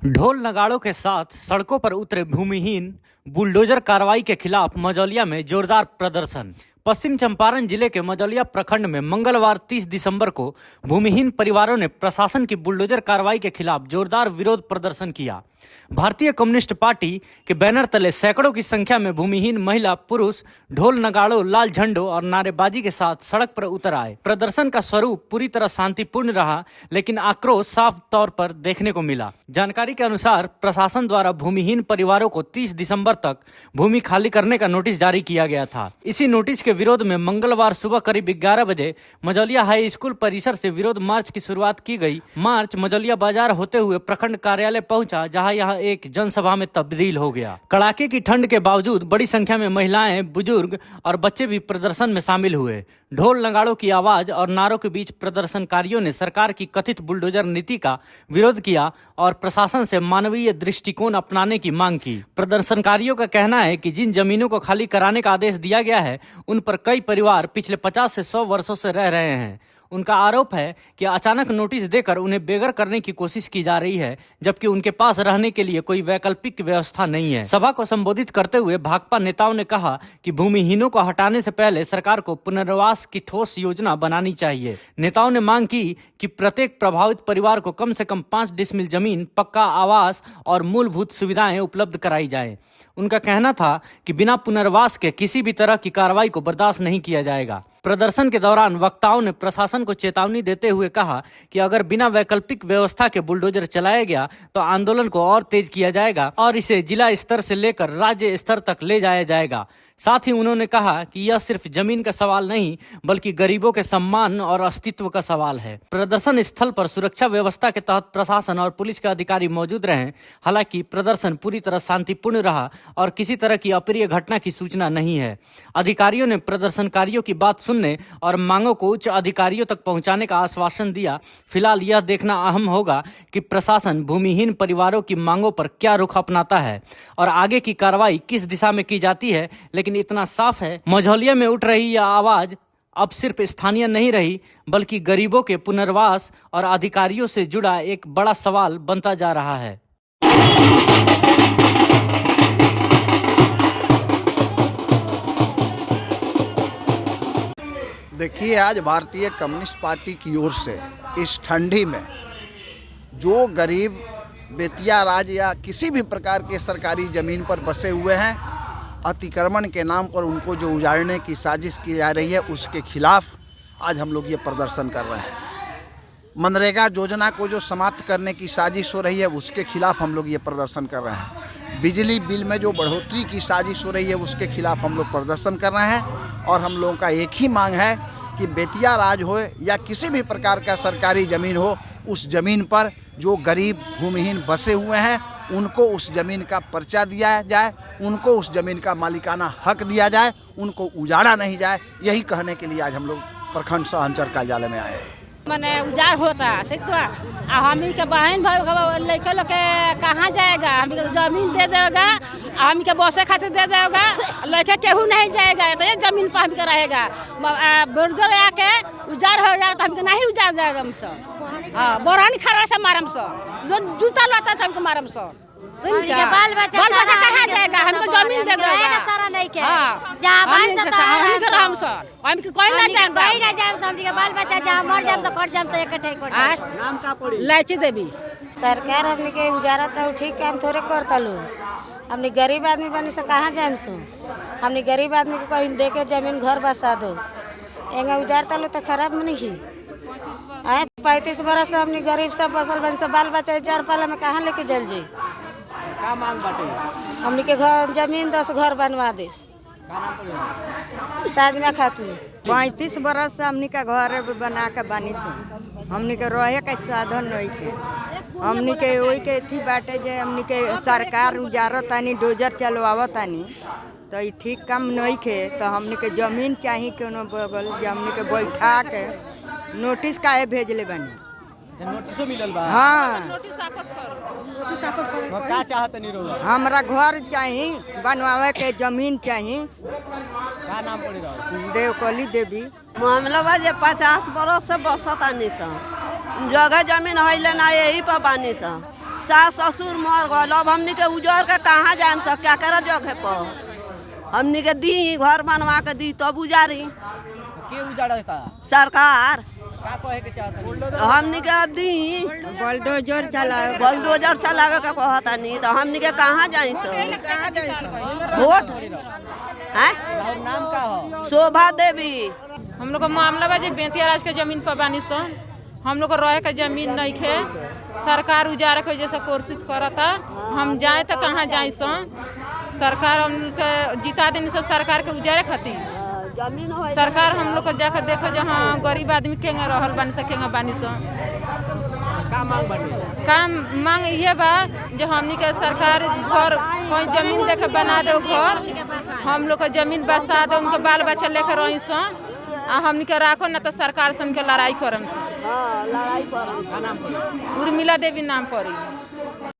ढोल नगाड़ों के साथ सड़कों पर उतरे भूमिहीन बुलडोजर कार्रवाई के खिलाफ मझौलिया में जोरदार प्रदर्शन। पश्चिम चंपारण जिले के मझौलिया प्रखंड में मंगलवार 30 दिसंबर को भूमिहीन परिवारों ने प्रशासन की बुलडोजर कार्रवाई के खिलाफ जोरदार विरोध प्रदर्शन किया। भारतीय कम्युनिस्ट पार्टी के बैनर तले सैकड़ों की संख्या में भूमिहीन महिला पुरुष ढोल नगाड़ों, लाल झंडों और नारेबाजी के साथ सड़क पर उतर आए। प्रदर्शन का स्वरूप पूरी तरह शांतिपूर्ण रहा, लेकिन आक्रोश साफ तौर पर देखने को मिला। जानकारी के अनुसार प्रशासन द्वारा भूमिहीन परिवारों को 30 दिसंबर तक भूमि खाली करने का नोटिस जारी किया गया था। इसी नोटिस के विरोध में मंगलवार सुबह करीब 11 बजे मझौलिया हाई स्कूल परिसर से विरोध मार्च की शुरुआत की गई। मार्च मझौलिया बाजार होते हुए प्रखंड कार्यालय पहुंचा, जहां यह एक जनसभा में तब्दील हो गया। कड़ाके की ठंड के बावजूद बड़ी संख्या में महिलाएं, बुजुर्ग और बच्चे भी प्रदर्शन में शामिल हुए। ढोल नगाड़ों की आवाज और नारों के बीच प्रदर्शनकारियों ने सरकार की कथित बुलडोजर नीति का विरोध किया और प्रशासन से मानवीय दृष्टिकोण अपनाने की मांग की। प्रदर्शनकारियों का कहना है कि जिन जमीनों को खाली कराने का आदेश दिया गया है, उन पर कई परिवार पिछले 50 से 100 वर्षों से रह रहे हैं। उनका आरोप है कि अचानक नोटिस देकर उन्हें बेघर करने की कोशिश की जा रही है, जबकि उनके पास रहने के लिए कोई वैकल्पिक व्यवस्था नहीं है। सभा को संबोधित करते हुए भाकपा नेताओं ने कहा कि भूमिहीनों को हटाने से पहले सरकार को पुनर्वास की ठोस योजना बनानी चाहिए। नेताओं ने मांग की कि प्रत्येक प्रभावित परिवार को कम से कम 5 डिसमिल जमीन, पक्का आवास और मूलभूत सुविधाएं उपलब्ध कराई जाए। उनका कहना था कि बिना पुनर्वास के किसी भी तरह की कार्रवाई को बर्दाश्त नहीं किया जाएगा। प्रदर्शन के दौरान वक्ताओं ने प्रशासन को चेतावनी देते हुए कहा कि अगर बिना वैकल्पिक व्यवस्था के बुलडोजर चलाया गया तो आंदोलन को और तेज किया जाएगा और इसे जिला स्तर से लेकर राज्य स्तर तक ले जाया जाएगा। साथ ही उन्होंने कहा कि यह सिर्फ जमीन का सवाल नहीं, बल्कि गरीबों के सम्मान और अस्तित्व का सवाल है। प्रदर्शन स्थल पर सुरक्षा व्यवस्था के तहत प्रशासन और पुलिस के अधिकारी मौजूद रहे। हालांकि प्रदर्शन पूरी तरह शांतिपूर्ण रहा और किसी तरह की अप्रिय घटना की सूचना नहीं है। अधिकारियों ने प्रदर्शनकारियों की बात सुनने और मांगों को उच्च अधिकारियों तक पहुंचाने का आश्वासन दिया। फिलहाल यह देखना अहम होगा कि प्रशासन भूमिहीन परिवारों की मांगों पर क्या रुख अपनाता है और आगे की कार्रवाई किस दिशा में की जाती है। लेकिन इतना साफ है, मझौलिया में उठ रही यह आवाज अब सिर्फ स्थानीय नहीं रही, बल्कि गरीबों के पुनर्वास और अधिकारियों से जुड़ा एक बड़ा सवाल बनता जा रहा है। देखिए, आज भारतीय कम्युनिस्ट पार्टी की ओर से इस ठंडी में जो गरीब बेतिया राज या किसी भी प्रकार के सरकारी ज़मीन पर बसे हुए हैं, अतिक्रमण के नाम पर उनको जो उजाड़ने की साजिश की जा रही है, उसके खिलाफ आज हम लोग ये प्रदर्शन कर रहे हैं। मनरेगा योजना को जो समाप्त करने की साजिश हो रही है, उसके खिलाफ हम लोग ये प्रदर्शन कर रहे हैं। बिजली बिल में जो बढ़ोतरी की साजिश हो रही है, उसके खिलाफ हम लोग प्रदर्शन कर रहे हैं। और हम लोगों का एक ही मांग है कि बेतिया राज हो या किसी भी प्रकार का सरकारी ज़मीन हो, उस ज़मीन पर जो गरीब भूमिहीन बसे हुए हैं, उनको उस ज़मीन का पर्चा दिया जाए, उनको उस ज़मीन का मालिकाना हक दिया जाए, उनको उजाड़ा नहीं जाए। यही कहने के लिए आज हम लोग प्रखंड सह अंचल कार्यालय में आए हैं। मने उजार होता सिकवा हमी के बहन भाई लड़के लोग के कहाँ जाएगा, हमी के जमीन दे देगा, हमी के बसे खातिर दे देगा, लड़के केहू नहीं जाएगा, तो ये जमीन पर हमी के रहेगा। बुलडोजर आके उजार हो जाएगा तो हमके नहीं उजार जाएगा। हम सब हाँ बोरानी खरा से मारम सब, जो जूता लाता था हमको मारम सब। बाल बच्चा कहाँ जाएगा, हमको जमीन दे देगा। कोई ना जाएगा, बाल बच्चा जहाँ मर जाए तो कट जाए इकट्ठे नाम का पड़ी लाची देवी। सरकार हमने के उजारा था ठीक काम थोड़े करता लो। हमने गरीब आदमी बनी से कहाँ जाए सो, हमने गरीब आदमी को कहीं दे के जमीन घर बसा दो, एंगा उजारता लो तो खराब में नहीं। 35 बरस से हमने गरीब सब बसल बनी से बाल बच्चा जड़ पाला में कहाँ लेके जल जाए। हमने के घर जमीन 10 घर बनवा दे। साजमा खातून 35 बरस से हमने का घर बना के बनी से, हमने के रहे के साधन नहीं के, हमने के वही के थी बाटे जे हमने के सरकार उजारत तानी डोजर चलवावत तानी, तो ये ठीक काम नहीं के। तो हमने के जमीन चाहिए कोनो बगल जे हमने के बैठा के नोटिस काहे भेजले बनी। नोटिसो मिलल बा? हाँ, नोटिस वापस करो। का चाहत नहीं रहो? हमरा घर चाहिए बनवावे के, जमीन चाहिए। का नाम पड़ी रहो? देवकली देवी। मामला बा जे 50 बरस से बसत आनी सा, जगह जमीन है ना, यही पर बानी सा। सास ससुर मर गए, अब हमनी के उजड़ के कहाँ जाए सब, क्या करे जगह पर हमनी के दी घर बनवा के दी तब उजारी के उजाड़ता सरकार। का कहे के चाहता हमनी के अब दी बुलडोजर चलावे बुलडोजर चलावे के कहता नहीं तो हमनी के कहाँ जाई सो वोट हैं। और नाम का हो? शोभा देवी। हम लोग का मामला बा जे बेतिया राज के जमीन पर बानी सन, हम लोग को रहे के जमीन नहीं खे, सरकार उजारे के जैसे कोशिश करता, हम जाए तो कहाँ जाए सन, सरकार हमके जिता देनी से सरकार के उजारे खातिर सरकार हम लोग को जाकर देखो जहाँ गरीब आदमी केंगे रहल बानी सन केंगे बानी सन। का मांग बाटे? काम मांग ये बा जो हमनी के सरकार घर कोई जमीन देके बना दो घर, हम लोग को जमीन बसा दो, उनके बाल बच्चा लेकर रही सन आ हमनी के राखो ना तो सरकार से उनके लड़ाई करम सन। लड़ाई पर उर्मिला देवी नाम पड़ी।